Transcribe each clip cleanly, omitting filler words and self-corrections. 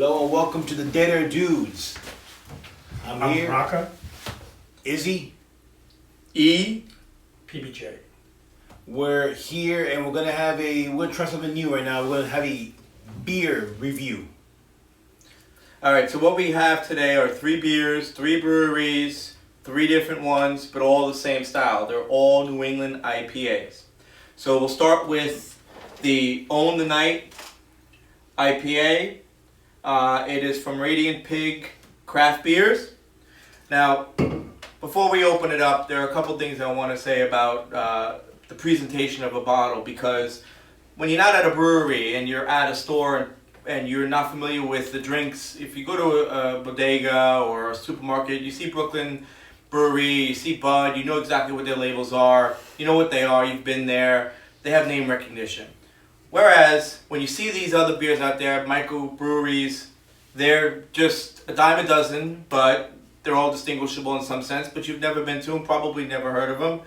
Hello and welcome to the Deader Dudes. I'm here. Raka. Izzy. E. PBJ. We're here and we're trying something new right now. We're gonna have a beer review. Alright, so what we have today are 3 beers, 3 breweries, 3 different ones, but all the same style. They're all New England IPAs. So we'll start with the Own the Night IPA. It is from Radiant Pig Craft Beers. Now, before we open it up, there are a couple things I want to say about the presentation of a bottle, because when you're not at a brewery and you're at a store and you're not familiar with the drinks, if you go to a bodega or a supermarket, you see Brooklyn Brewery, you see Bud, you know exactly what their labels are, you know what they are, you've been there, they have name recognition. Whereas, when you see these other beers out there, microbreweries, they're just a dime a dozen, but they're all distinguishable in some sense, but you've never been to them, probably never heard of them.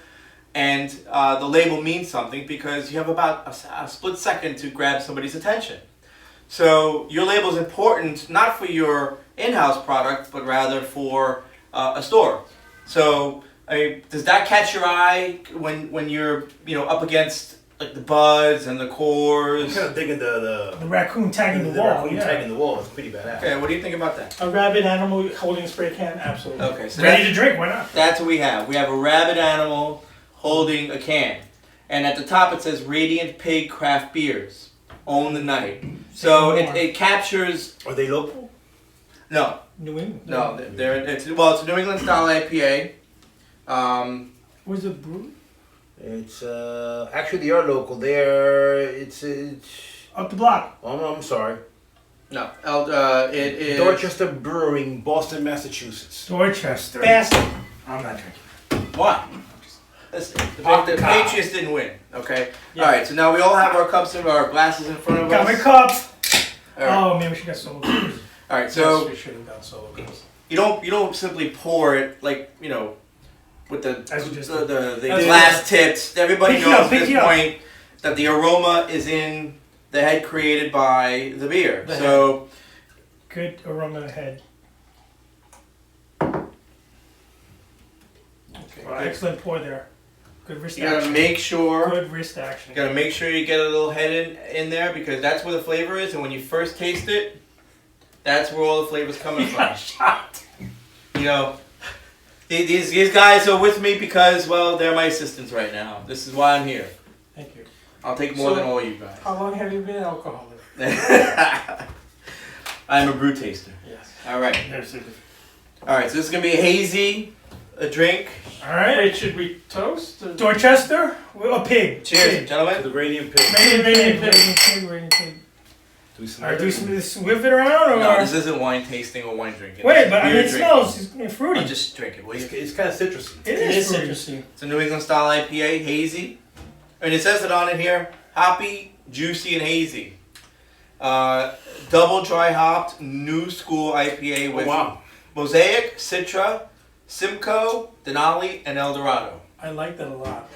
And the label means something because you have about a split second to grab somebody's attention. So your label is important not for your in-house product, but rather for a store. So does that catch your eye when you're up against like the Buds and the Coors? I'm kind of digging the raccoon tagging the wall. raccoon tagging the wall. It's pretty badass. Okay, what do you think about that? A rabid animal holding a spray can, absolutely. Okay, so ready to drink, why not? That's what we have. We have a rabid animal holding a can. And at the top it says Radiant Pig Craft Beers. Own the Night. So it captures... Are they local? No. New England? No, it's a New England style IPA. Where's the brewery? It's actually they are local. It's Up the block. I'm sorry. No. It is... Dorchester Brewing, Boston, Massachusetts. Dorchester. Bastard. I'm not drinking. Why? Listen, the Patriots didn't win, okay? Yeah. Alright, so now we all have our cups and our glasses in front of Got us. my cups. Right. Oh man, we should get solo cups. Alright, so yes, we should have done solo cups. you don't simply pour it like, with the As glass tips. Everybody Pick it knows up, at pick this it up. point that the aroma is in the head created by the beer. So Good aroma ahead. okay, Well, excellent pour there. Good wrist you gotta action. make sure Good wrist action. you gotta make sure you get a little head in there, because that's where the flavor is, and when you first taste it, that's where all the flavor's coming from. Shot. These guys are with me because, well, they're my assistants right now. This is why I'm here. Thank you. I'll take more than all you guys. How long have you been alcoholic? I'm a brew taster. Yes. Alright. There's it. Alright, so this is going to be a hazy, a drink. Alright. Wait, should we toast? Dorchester? A pig. Cheers, Pig. To gentlemen. the Radiant Pig. Radiant pig. Do we smell Alright, it? do we whip it around or? No, this isn't wine tasting or wine drinking. Wait, This is but I mean, beer it drinking. smells fruity. I'll just drink it, will you? It's kind of citrusy. It It is is fruity. citrusy. It's a New England style IPA, hazy. And it says it on it here, hoppy, juicy, and hazy. Double dry hopped, new school IPA with Mosaic, Citra, Simcoe, Denali, and Eldorado. I like that a lot.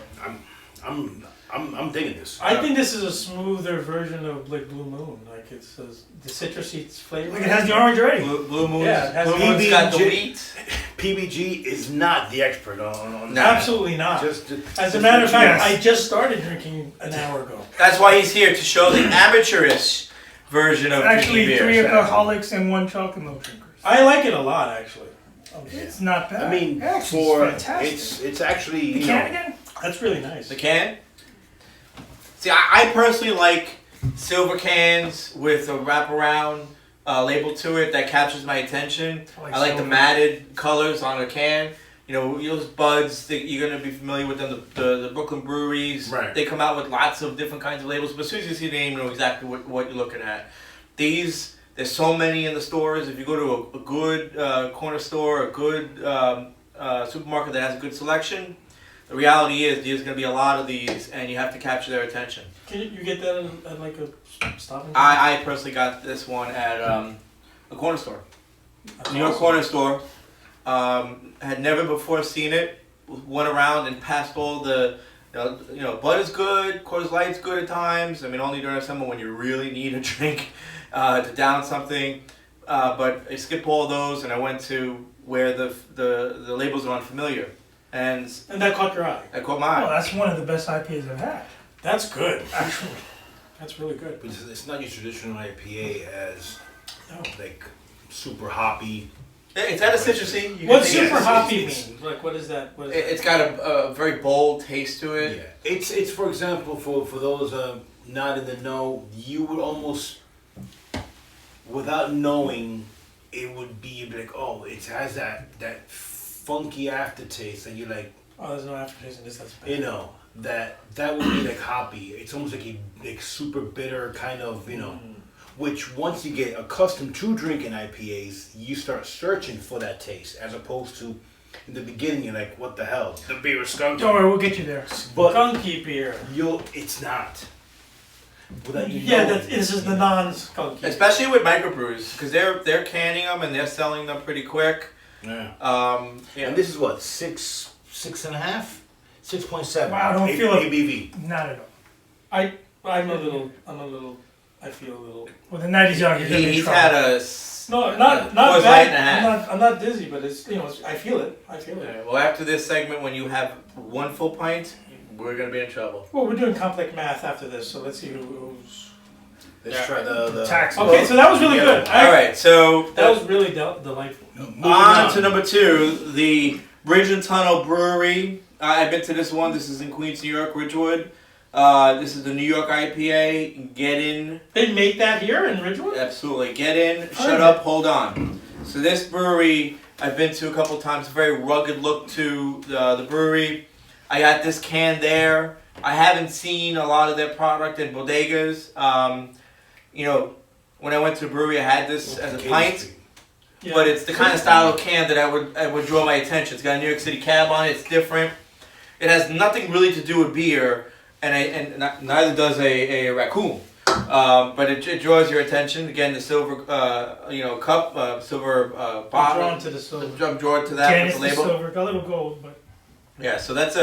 I'm digging this. I think this is a smoother version of like Blue Moon. Like it says the citrusy flavor. Like it has the orange already. Blue Moon's, Yeah, it has Blue Moon's got the PB&J. wheat. PBG is not the expert on No. Absolutely not. Just As a matter of fact, Yes. I just started drinking an hour ago. That's why he's here, to show the amateurish version of Actually, drinking 3 beer. alcoholics and 1 chocolate milk drinkers. I like it a lot, actually. It's not bad. I mean, Actually, for it's fantastic. it's actually The can again? That's really nice. The can? See, I personally like silver cans with a wraparound label to it that captures my attention. I like the silver. matted colors on a can. Those Buds, you're going to be familiar with them, the Brooklyn breweries. Right. They come out with lots of different kinds of labels, but as soon as you see the name, you know exactly what you're looking at. There's so many in the stores. If you go to a good corner store, a good supermarket that has a good selection, the reality is there's going to be a lot of these, and you have to capture their attention. Can you get that at like a stopping? I personally got this one at a corner store. That's New York awesome. corner store. Had never before seen it. Went around and passed all the, Bud is good, Coors Light's good at times. I mean, only during summer when you really need a drink to down something. but I skipped all those and I went to where the labels are unfamiliar, and And that caught your eye. I caught my Well, eye. that's one of the best IPAs I've had. That's good, actually. That's really good. But it's not your traditional IPA as No. like super hoppy. It's got a citrusy. You can What's take it. super hoppy it's- mean? Like, what is that? What is It's got a very bold taste to Yeah, it. it's for example for those not in the know, you would almost without knowing it would be you'd be like, oh, it has that funky aftertaste, and you're like, Oh, there's no aftertaste in this. That's bad. you know, that would be like hoppy. It's almost like a like super bitter kind of, you know. Which once you get accustomed to drinking IPAs, you start searching for that taste, as opposed to in the beginning you're like, what the hell? The beer is skunky. Don't worry, we'll get you there. But Skunky beer. it's not. Without you Yeah, knowing. this is the non-skunky. Especially with microbrews, because they're canning them and they're selling them pretty quick. Yeah. Yeah. And this is what, 6.5? 6.7. Wow, I don't feel it. ABV. Not at all. I'm a little. I feel a little. Well, the night is young. You're gonna be in He's trouble. had a No, not Coors Light bad. and a half. I'm not dizzy, but it's I feel it. I feel it. Alright, well, after this segment, when you have one full pint, we're gonna be in trouble. Well, we're doing complex math after this, so let's see who's. Let's try the Tax. Okay, so that was really Yeah. good. All right, so That was really delightful. Moving on to number 2, the Bridge and Tunnel Brewery. I've been to this one. This is in Queens, New York, Ridgewood. This is the New York IPA. Get in. They make that here in Ridgewood. Absolutely. Get in, shut Okay. up, hold on. So this brewery I've been to a couple times. Very rugged look to the brewery. I got this can there. I haven't seen a lot of their product in bodegas. You know, when I went to the brewery, I had this as a pint, Yeah. but it's the kind of style of can that I would draw my attention. It's got a New York City cab on it. It's different. It has nothing really to do with beer, and neither does a raccoon. But it draws your attention. Again, the silver, cup, silver I'm bottle. drawn to the silver. I'm drawn to that Janice with the the label. silver, got a little gold, but Yeah, so that's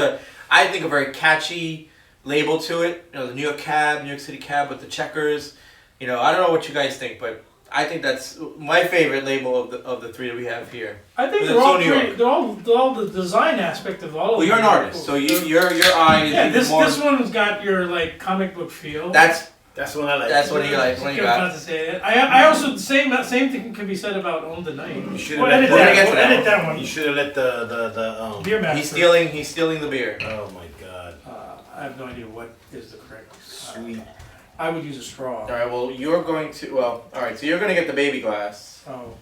I think a very catchy label to it. You know, the New York cab, New York City cab with the checkers. You know, I don't know what you guys think, but I think that's my favorite label of the 3 that we have here. I think But they're it's all so New York. pretty. They're all the design aspect of all of Well, them. you're an artist, so your eye is Yeah, even this more. one's got your like comic book feel. That's That's what I like. That's what you like. What I you was got? about to say it. I also the same thing can be said about On the Night. You should we'll have edit We're gonna that. get to We'll that edit that one. You should have let the Beer master. He's stealing the beer. Oh my god. I have no idea what is the correct. Sweet. I would use a straw. All right. Well, you're going to. Well, all right. So you're going to get the baby glass. Oh,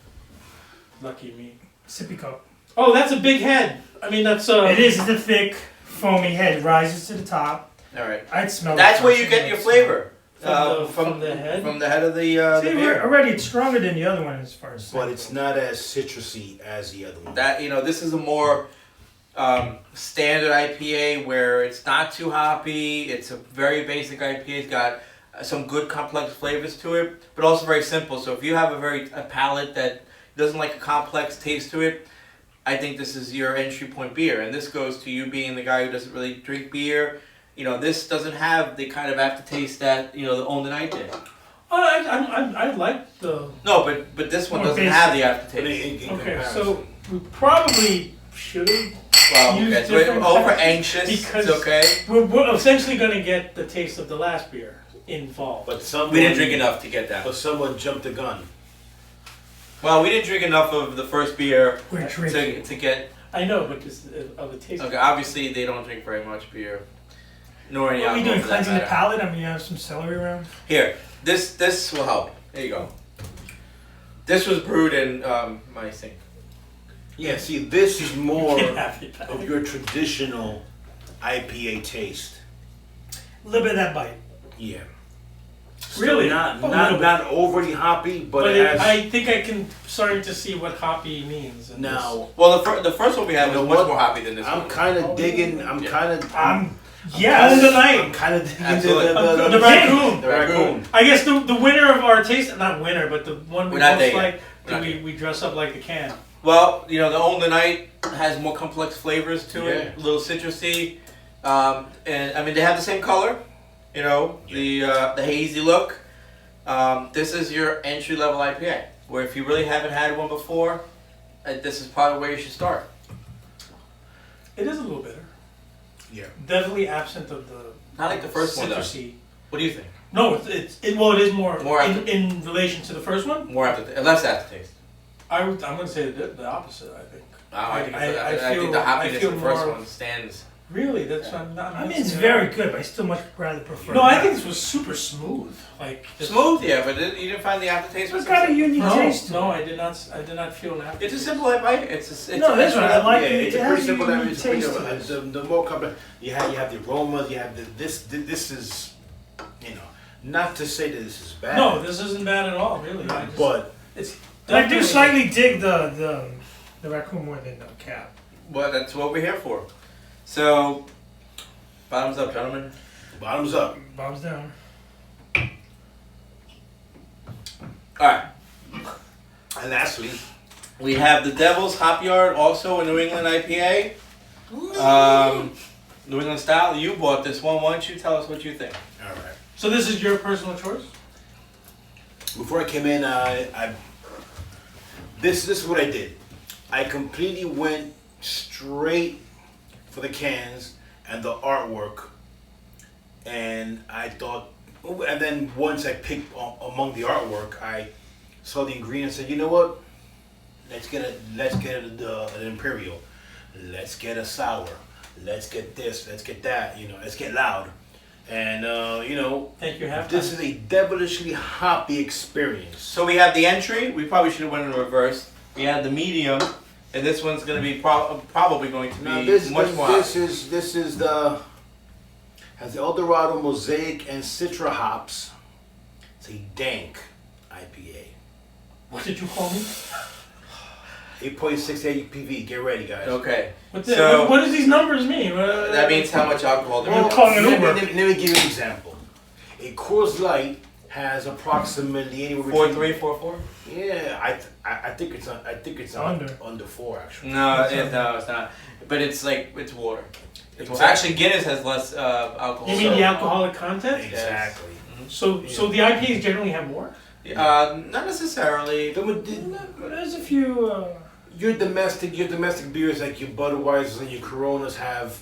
lucky me. Sippy cup. Oh, that's a big head. I mean, that's It is. It's a thick, foamy head. It rises to the top. All right. I'd smell. That's it where first. you get your flavor. From the head? From the head of the See, beer. already it's stronger than the other one as far as. But it's not as citrusy as the other one. That this is a more standard IPA where it's not too hoppy. It's a very basic IPA. It's got some good complex flavors to it, but also very simple. So if you have a palate that doesn't like a complex taste to it, I think this is your entry point beer. And this goes to you being the guy who doesn't really drink beer. You know, this doesn't have the kind of aftertaste that the On the Night did. Oh, I like the. No, but this one More doesn't basic. have the In aftertaste. Okay, comparison. so we probably should have. Well, Use okay, so we're different over types anxious. because- It's okay. We're essentially going to get the taste of the last beer involved. But someone, We didn't drink enough to get that. But someone jumped the gun. Well, we didn't drink enough of the first beer We're drinking. to get. I know, but just of the taste. Okay, obviously they don't drink very much beer, nor any What are we alcohol doing? for that Cleansing the matter. palate? I mean, you have some celery around. Here, this will help. There you go. This was brewed in my sink. Yeah, see, this is more Can't have it back. of your traditional IPA taste. A little bit of that bite. Yeah. Really? Not A little bit. not overly hoppy, but, But it has. I think I can start to see what hoppy means. in this. Now, Well, the first one we had You was know much what? more hoppy than this I'm one. kind of digging. I'm Yeah. kind of. Yes. On the Night. I'm kind of digging Absolutely. The raccoon. The raccoon. I guess the winner of our taste, not winner, but the one we We're not most there like, yet. We're not we dress up like the can. Well, the On the Night has more complex flavors to it, Yeah. a little citrusy, and I mean they have the same color, the hazy look. This is your entry level IPA. where if you really haven't had one before, this is probably where you should start. It is a little bitter. Yeah. Definitely absent of the Not like the first one, though. citrusy. What do you think? No, well, it is more, More after- in relation to the first one. More less aftertaste. I'm going to say the opposite. I think. I think, I I think feel- the I happiness feel in the first more- one stands. Really, that's not. I mean, it's very good, but I still much rather prefer. No, I that. think this was super smooth. Like just- Smooth, yeah, but you didn't find the aftertaste. It's got a unique No, taste. to no, it. I did not. I did not feel an aftertaste. It's a simple bite. It's No, that's right. I like Yeah, it. it's It a has pretty a simple. unique It's pretty taste simple. to it. The more complex, you have the aromas. You have this is, not to say that this is bad. No, this isn't bad at all. Really, I just, but it's. But I do definitely- slightly dig the raccoon more than the cat. Well, that's what we're here for. So, bottoms up, gentlemen. bottoms up. Bob's down. All right. And lastly, We have the Devil's Hop Yard, also a New England IPA. New England style. You bought this one. Why don't you tell us what you think? all right. So this is your personal choice. Before I came in, this is what I did. I completely went straight for the cans and the artwork, and I thought, and then once I picked among the artwork, I saw the ingredients and said, you know what? Let's get an imperial. Let's get a sour. Let's get this. Let's get that. Let's get loud. And Thank you. Half this is a devilishly hoppy experience. So we have the entry. We probably should have went in reverse. We have the medium, and this one's going to be probably going to be Now this more. is the has the Eldorado Mosaic and Citra hops. It's a dank IPA. What did you call me? 8.6 APV. Get ready, guys. Okay. What does these numbers mean? That means how much alcohol there Well, is. calling an let, Uber. me, let me give you an example. A Coors Light has approximately anywhere between 4.3, 4.4. Yeah, I think it's under 4 actually. No, it's not. But it's like it's water. Exactly. Actually, Guinness has less alcohol. You mean the alcoholic content? Exactly. So the IPAs generally have more. Not necessarily. There's a few. Your domestic beers like your Budweisers and your Coronas have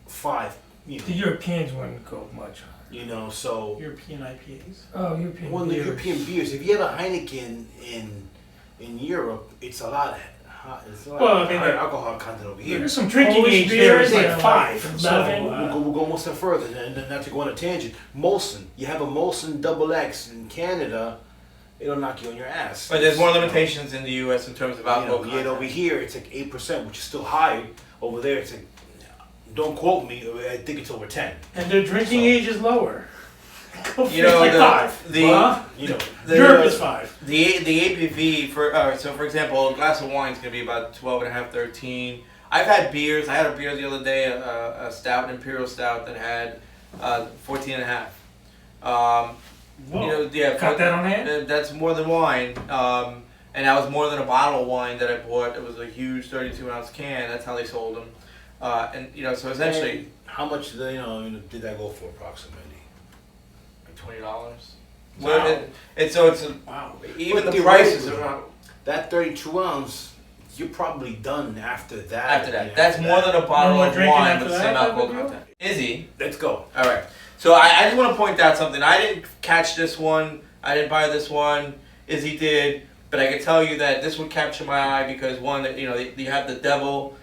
5. The Europeans wouldn't go much higher. So European IPAs. Oh, European. well, the beers. European beers. If you have a Heineken in Europe, it's a lot. It's a lot Well, I mean, higher alcohol content over here. There's some drinking Polish age there. beers, It's like like 5, so, 11. We'll go one step further, and then not to go on a tangent. Molson, you have a Molson Double X in Canada, it'll knock you on your ass. But there's more limitations in the U.S. in terms of alcohol Yet over content. here, it's like 8%, which is still high. Over there, it's like, don't quote me, I think it's over 10. And their drinking So- age is lower. You know, It's like 5. the Europe is 5. The ABV for example, a glass of wine is going to be about 12.5, 13. I've had beers. I had a beer the other day, a stout, an imperial stout that had 14.5. Whoa. Yeah, Got that on hand? That's more than wine. And that was more than a bottle of wine that I bought. It was a huge 32-ounce can. That's how they sold them. So essentially, And how much did that go for approximately? like $20. Wow. Well, it's Wow. even But the prices theoretically, around. That 32 ounce, you're probably done after that. After that, that's more than a bottle more of drinking wine after with the that same type of alcohol deal? content. Izzy, Let's go. all right. So I just want to point out something. I didn't catch this one. I didn't buy this one. Izzy did, but I can tell you that this would capture my eye because one, that you have the devil,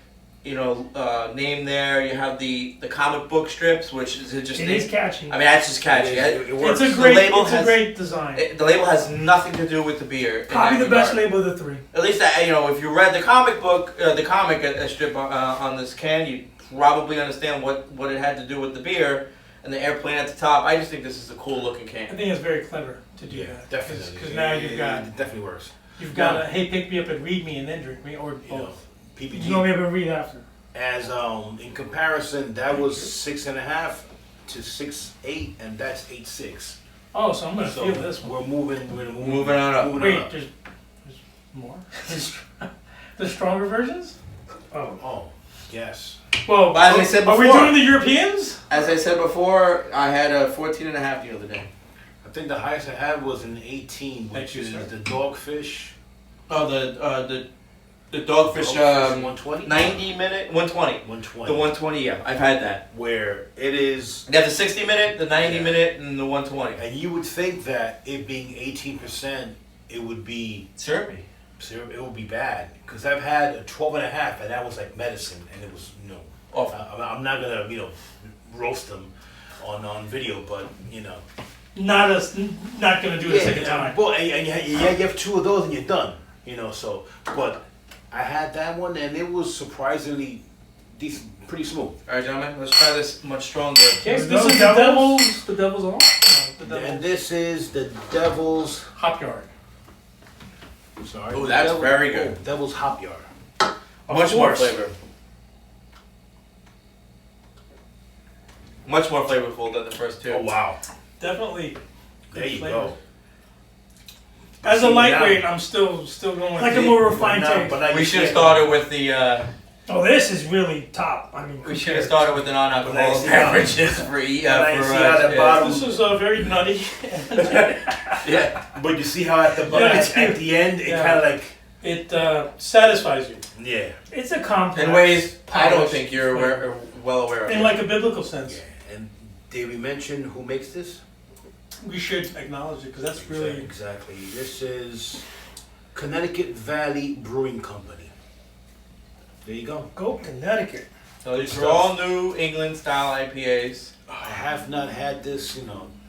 name there. You have the comic book strips, which is interesting. It is catchy. I mean, that's just catchy. It works. It's a The great. label It's has- a great design. The label has nothing to do with the beer. in Probably that the best regard. label of the 3. At least if you read the comic book, the comic strip on this can, you probably understand what it had to do with the beer and the airplane at the top. I just think this is a cool looking I can. think it's very clever to do Yeah, that. definitely. Because now It definitely works. you've got a hey, pick me up and read me and then drink me, or You know, both. PPG. You don't be able to read after. As in comparison, that was 6.5 to 6.8, and that's 8.6. Oh, so I'm gonna So feel this one. we're moving Moving on up. moving Wait, on up. there's more. There's stronger versions. Oh. Oh, yes. Well, But as I said are we before- doing the Europeans? As I said before, I had a 14.5 the other day. I think the highest I had was an 18, Thank which you, is sir. the Dogfish. Oh, the Dogfish 120? 90-minute, 120. 120. The 120, yeah, I've had that. Where it is, They have the 60-minute, the 90-minute, and the 120. and you would think that it being 18%, it would be Syrupy. it would be bad. Because I've had a 12 and a half, and that was like medicine, and it was, Awful. I'm not gonna, roast them on video, but, Not gonna do it a second time. Well, and you have two of those and you're done. So, but I had that one and it was surprisingly decent, pretty smooth. All right, gentlemen, let's try this much stronger. Okay, There's this no is devils? the devil's on. No, the And devil's this is the Devil's. hop yard. Sorry. Ooh, that's very good. Devil's Hop Yard. Much more course. flavor. Much more flavorful than the first two. Oh wow! Definitely. There you flavor. go. As a See, lightweight, now- I'm still going with Like a the- more refined But now- taste. but now We you should have see- started with the. Oh, this is really top. I mean, We should have started with the non-alcoholic But I see how- beverages for but I see how the yeah. bottom- This is very nutty. Yeah. But you see how at the Yeah, at the end it yeah. kind of like It satisfies you yeah. It's a complex. In ways I don't Polished think you're well aware of. in like a biblical sense. Yeah. And did we mention who makes this? We should acknowledge it because that's really Exactly. This is Connecticut Valley Brewing Company. There you go. Go Connecticut. So these are all New England style IPAs. I have not had this,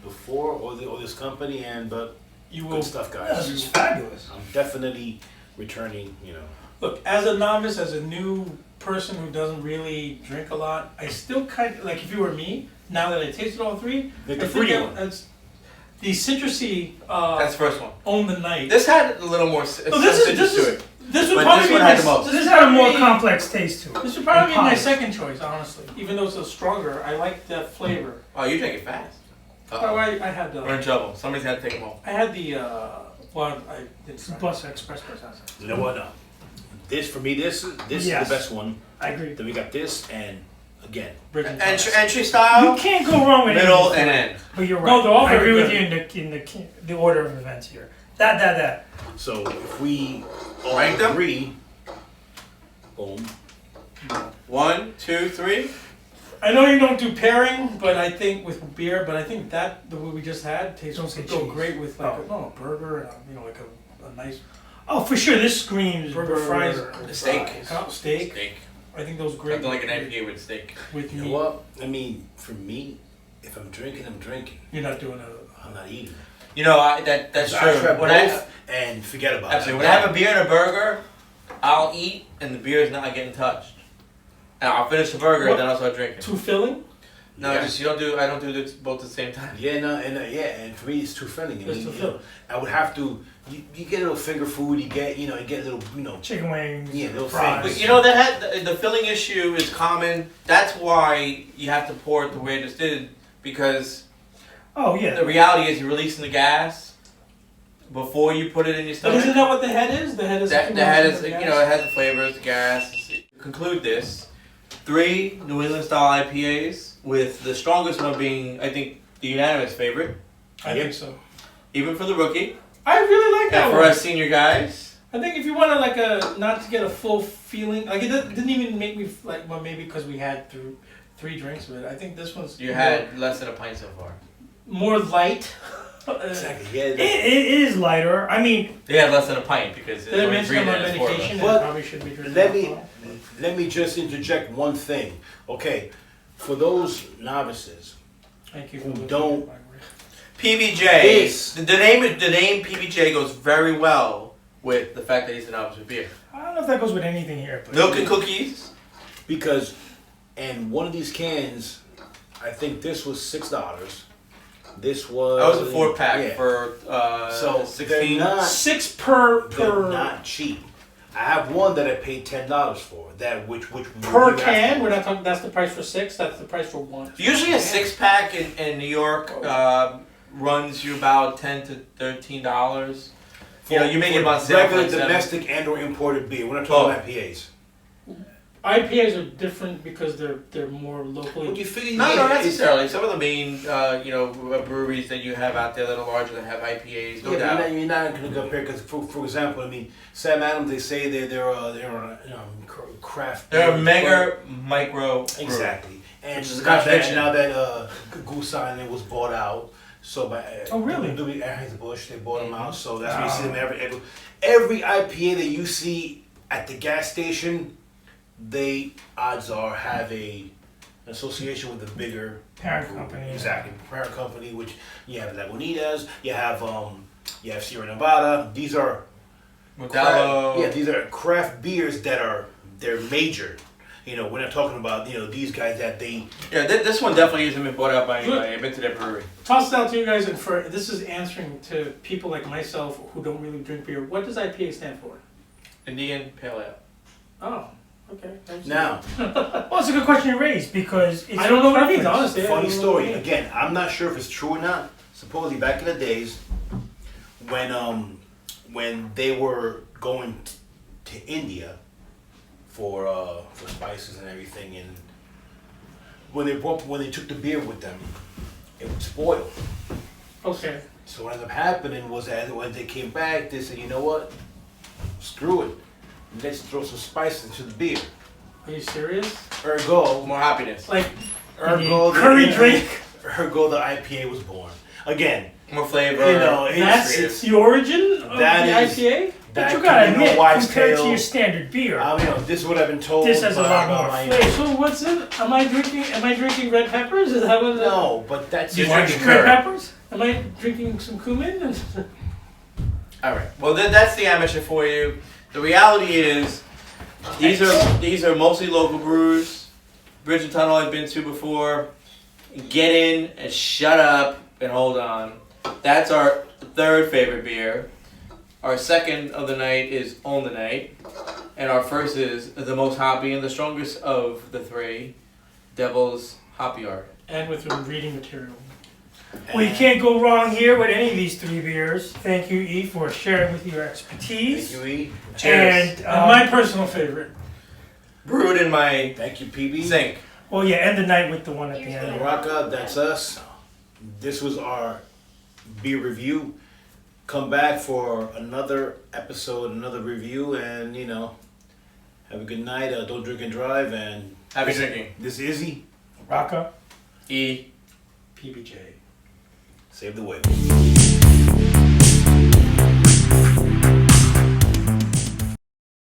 before or this company, but you will good stuff, This guys. is fabulous. I'm definitely returning. look as a novice, as a new person who doesn't really drink a lot. I still kind of like if you were me. Now that I tasted all three, Like I the think fruity that- one. that's the citrusy That's the first one. on the night. This had a little more So this is citrus to it. this would But probably this be one my had the most. So this had a more complex taste to it. This would probably be my Polished. second choice, honestly. Even though it's a stronger, I like that flavor. Oh, you drink it fast. Oh, I had We're the in trouble. Somebody's had to take them all. I had the one I did It's try. Bus Express process. You know what? This for me, this is Yes. the best one. I agree. Then we got this, and again, Bridge and Entry You style, can't go wrong with middle, any of and these. end. But you're right. No, they're all I very agree with good. you in the order of events here. That. so if we all Rank them? agree, boom. 1, 2, 3. I know you don't do pairing, but I think with beer, but I think that the way we just had tastes Don't say would go cheese. great with like Oh. a burger and like a nice Oh, for sure. This screams burger fries, The steak. steak. Steak. I think those great Something like an IPA with steak. with You meat. know what? I mean, for me, if I'm drinking, I'm drinking. You're not doing a. I'm not eating. You know, that's I true. try When both and forget about absolutely. it. When I have a beer and a burger, I'll eat, and the beer is not getting touched. And I'll finish the burger, What? and then I'll start drinking. Too filling? No, Yeah. I don't do this both at the same time. Yeah, no, and for me it's too filling. I It's mean, too you know, I would have to. You get a little finger food. You get a little, chicken wings. Yeah, little fries. things. But you know the filling issue is common. That's why you have to pour it the way I just did, because Oh the yeah. reality is you're releasing the gas before you put it in your But stomach. isn't that what the head is? The head is. That the head is, accumulation it of gas? has the flavors, the gas. Conclude this. 3 New England style IPAs, with the strongest one being, I think, the unanimous favorite, I think so. even for the rookie. I really like that And for one. us senior guys, I think if you want to not to get a full feeling, like it didn't even make me like, well, maybe because we had three drinks of it. I think this one's you had less than a pint so far. more light. Exactly. Yeah. It is lighter. I mean, They had less than a pint because Did I only mention three I'm on minutes, 4 of us. medication? But I probably should be drinking. let me- alcohol. Let me just interject one thing. Okay, for those novices, Thank you. who for don't- PBJ. This- The name PBJ goes very well with the fact that he's an novice with beer. I don't know if that goes with anything here, but Milk and cookies. because, and one of these cans, I think this was $6. This was. That was a 4-pack yeah. for So 16. they're not. 6 per They're not cheap. I have one that I paid $10 for. That which per can. We're not talking. That's the price for 6. That's the price for 1. Usually a 6-pack in New York runs you about $10 to $13. You know, you make it about regular 7.7. domestic and or imported beer. We're not talking about IPAs. IPAs are different because they're more locally. What you figure? No, yeah, not it's- necessarily. Some of the main, breweries that you have out there that are larger that have IPAs, no Yeah, doubt. but you're not going to compare because, for example, I mean, Sam Adams. They say they're craft. They're a beer, mega micro. brewery. exactly. And Which is a now that contradiction. Goose Island was bought out, so by Oh, really? Anheuser-Busch, they bought them out. So that's why you see them every IPA that you see at the gas station, they odds are have an association with the bigger Parent brewery. company, yeah. Exactly, parent company. Which you have Lagunitas, you have Sierra Nevada. These are Modelo. these are craft beers they're major. You know, we're not talking about these guys that they. Yeah, this one definitely hasn't been bought out by anybody. I've been to that brewery. Toss it out to you guys, and for this is answering to people like myself who don't really drink beer. What does IPA stand for? Indian Pale Ale. Oh, okay. Thanks. Now, Well, it's a good question you raised because it's I don't know what it means, preference. honestly. I funny don't know what it story. means. Again, I'm not sure if it's true or not. Supposedly, back in the days, when they were going to India for spices and everything, and when they took the beer with them, it would spoil. Okay. So what ended up happening was that when they came back, they said, you know what? Screw it. Let's throw some spices into the beer. Are you serious? Ergo, More happiness. Like, ergo, curry the, drink. Ergo, the IPA was born. Again, More flavor. you know, that's the origin of That the is- IPA? But that you gotta could be no admit, wise compared to tale. your standard beer, This is what I've been told. This has a lot by more my- flavor. So what's it? Am I drinking red peppers? Is that what? No, but that's you You're want drinking red curd. peppers? Am I drinking some cumin? All right. Well, that's the amateur for you. The reality is, these are mostly local brews. Bridge and Tunnel I've been to before. Get in and shut up and hold on. That's our third favorite beer. Our second of the night is On the Night, and our first is the most hoppy and the strongest of the three, Devil's Hoppy Yard. And with some reading material. Well, you can't go wrong here with any of these three beers. Thank you, E, for sharing with your expertise. Thank you, E. Cheers. And, And my personal favorite. Brewed in my Thank you, PB. sink. well, yeah, end the night with the one at the And end. Raka, that's us. This was our beer review. Come back for another episode, another review, and have a good night. Don't drink and drive. And Happy drinking. this is Izzy. Raka. E. PBJ. Save the whale.